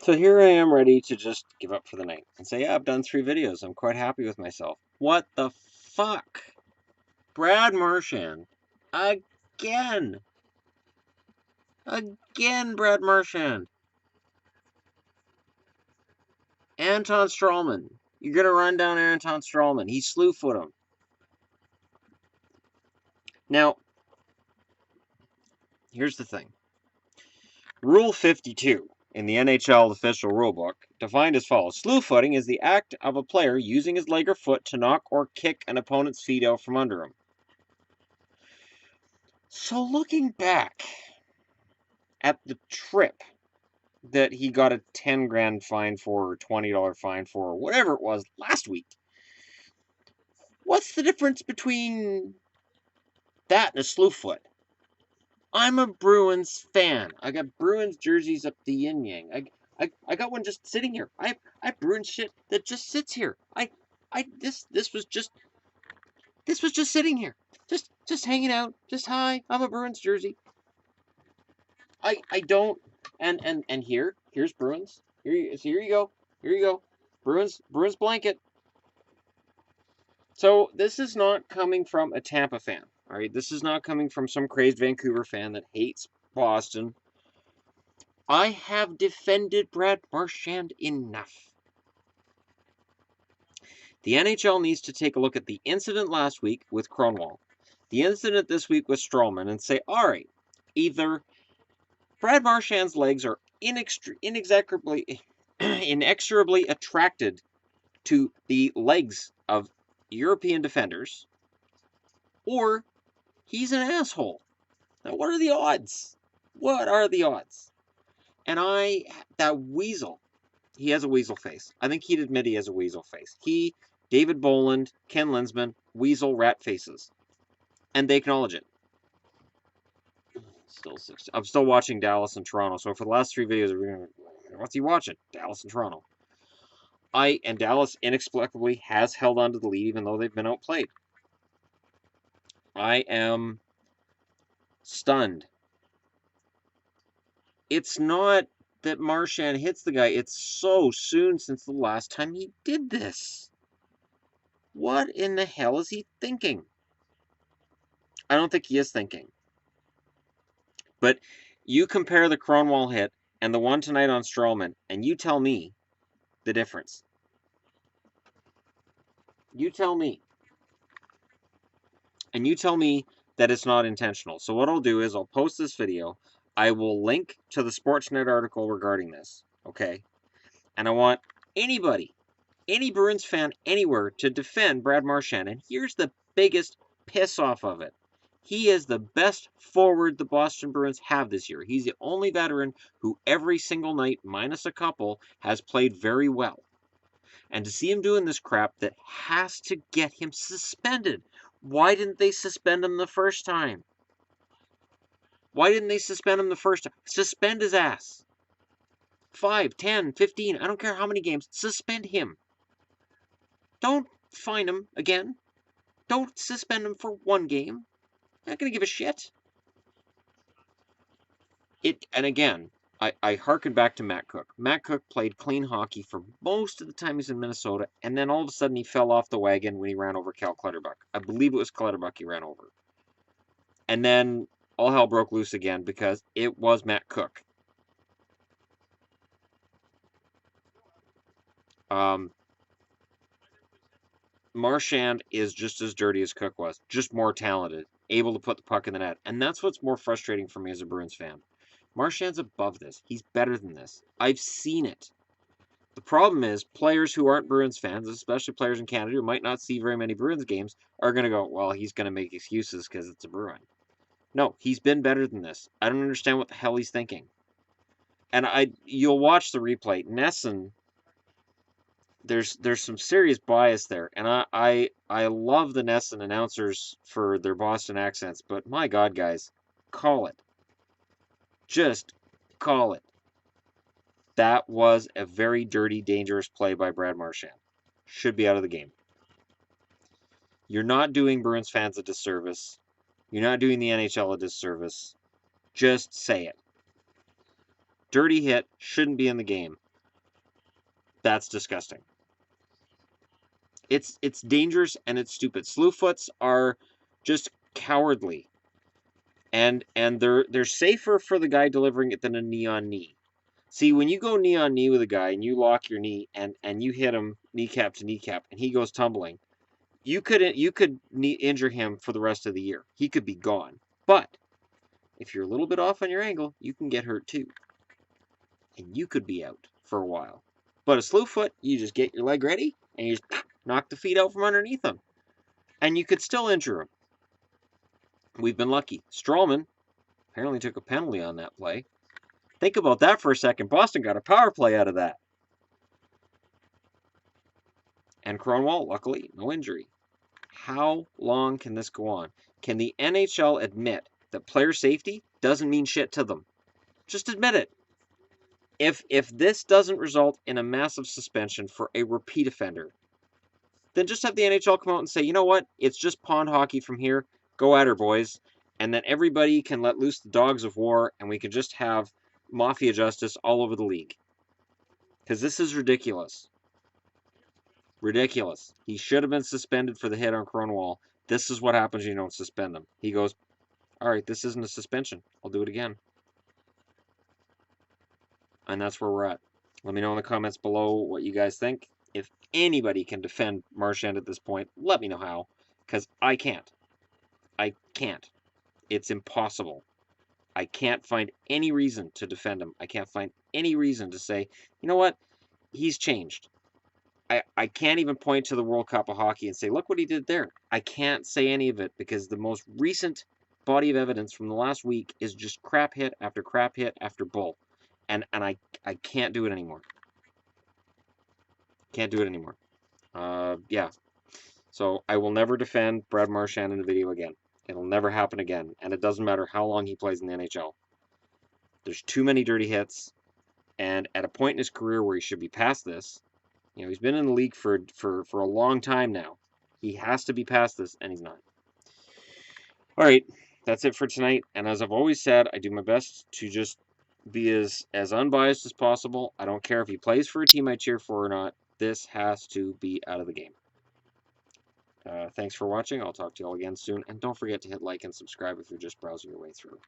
So here I am ready to just give up for the night and say, yeah, I've done 3 videos. I'm quite happy with myself. What the fuck? Brad Marchand. Again. Again, Brad Marchand. Anton Stralman. You're going to run down Anton Stralman. He slew-foot him. Now, here's the thing. Rule 52 in the NHL official rulebook defined as follows. Slew-footing is the act of a player using his leg or foot to knock or kick an opponent's feet out from under him. So looking back at the trip that he got a 10 grand fine for, or $20 fine for, or whatever it was last week, what's the difference between that and a slew-foot? I'm a Bruins fan. I got Bruins jerseys up the yin yang. I got one just sitting here. I have Bruins shit that just sits here. This was just sitting here. Just hanging out. Just hi, I'm a Bruins jersey. I don't and here's Bruins. Here you go. Here you go. Bruins blanket. So this is not coming from a Tampa fan. All right, this is not coming from some crazed Vancouver fan that hates Boston. I have defended Brad Marchand enough. The NHL needs to take a look at the incident last week with Kronwall, the incident this week with Stralman, and say, all right, either Brad Marchand's legs are inexorably attracted to the legs of European defenders, or he's an asshole. Now, what are the odds? What are the odds? And that weasel, he has a weasel face. I think he'd admit he has a weasel face. He, David Boland, Ken Linsman, weasel rat faces. And they acknowledge it. I'm still watching Dallas and Toronto. So for the last 3 videos, what's he watching? Dallas and Toronto. And Dallas inexplicably has held on to the lead even though they've been outplayed. I am stunned. It's not that Marchand hits the guy. It's so soon since the last time he did this. What in the hell is he thinking? I don't think he is thinking. But you compare the Kronwall hit and the one tonight on Stralman, and you tell me the difference. You tell me. And you tell me that it's not intentional. So what I'll do is I'll post this video. I will link to the Sportsnet article regarding this, okay? And I want anybody, any Bruins fan anywhere to defend Brad Marchand. And here's the biggest piss off of it. He is the best forward the Boston Bruins have this year. He's the only veteran who every single night, minus a couple, has played very well. And to see him doing this crap that has to get him suspended. Why didn't they suspend him the first time? Why didn't they suspend him the first time? Suspend his ass. 5, 10, 15, I don't care how many games. Suspend him. Don't fine him again. Don't suspend him for 1 game. I'm not going to give a shit. And again, I harken back to Matt Cook. Matt Cook played clean hockey for most of the time he's in Minnesota, and then all of a sudden he fell off the wagon when he ran over Cal Clutterbuck. I believe it was Clutterbuck he ran over. And then all hell broke loose again because it was Matt Cook. Marchand is just as dirty as Cook was, just more talented, able to put the puck in the net. And that's what's more frustrating for me as a Bruins fan. Marchand's above this. He's better than this. I've seen it. The problem is players who aren't Bruins fans, especially players in Canada who might not see very many Bruins games, are going to go, well, he's going to make excuses because it's a Bruin. No, he's been better than this. I don't understand what the hell he's thinking. And you'll watch the replay. Nesson, there's some serious bias there. And I love the Nesson announcers for their Boston accents, but my God, guys, call it. Just call it. That was a very dirty, dangerous play by Brad Marchand. Should be out of the game. You're not doing Bruins fans a disservice. You're not doing the NHL a disservice. Just say it. Dirty hit, shouldn't be in the game. That's disgusting. It's dangerous and it's stupid. Slewfoots are just cowardly. And they're safer for the guy delivering it than a knee on knee. See, when you go knee on knee with a guy and you lock your knee and you hit him kneecap to kneecap and he goes tumbling, you could injure him for the rest of the year. He could be gone. But if you're a little bit off on your angle, you can get hurt too, and you could be out for a while. But a slew foot, you just get your leg ready and you just knock the feet out from underneath him, and you could still injure him. We've been lucky. Stralman apparently took a penalty on that play. Think about that for a second. Boston got a power play out of that. And Cronwall, luckily, no injury. How long can this go on? Can the NHL admit that player safety doesn't mean shit to them? Just admit it. If this doesn't result in a massive suspension for a repeat offender, then just have the NHL come out and say, you know what? It's just pond hockey from here. Go at her, boys. And then everybody can let loose the dogs of war, and we can just have mafia justice all over the league. Because this is ridiculous. Ridiculous. He should have been suspended for the hit on Cronwall. This is what happens when you don't suspend them. He goes, all right, this isn't a suspension. I'll do it again. And that's where we're at. Let me know in the comments below what you guys think. If anybody can defend Marchand at this point, let me know how. Because I can't. I can't. It's impossible. I can't find any reason to defend him. I can't find any reason to say, you know what? He's changed. I can't even point to the World Cup of Hockey and say, look what he did there. I can't say any of it because the most recent body of evidence from the last week is just crap hit after crap hit after bull. And I can't do it anymore. Can't do it anymore. Yeah. So I will never defend Brad Marchand in a video again. It'll never happen again. And it doesn't matter how long he plays in the NHL. There's too many dirty hits. And at a point in his career where he should be past this, you know, he's been in the league for a long time now. He has to be past this, and he's not. All right, that's it for tonight. And as I've always said, I do my best to just be as unbiased as possible. I don't care if he plays for a team I cheer for or not. This has to be out of the game. Thanks for watching. I'll talk to you all again soon. And don't forget to hit like and subscribe if you're just browsing your way through.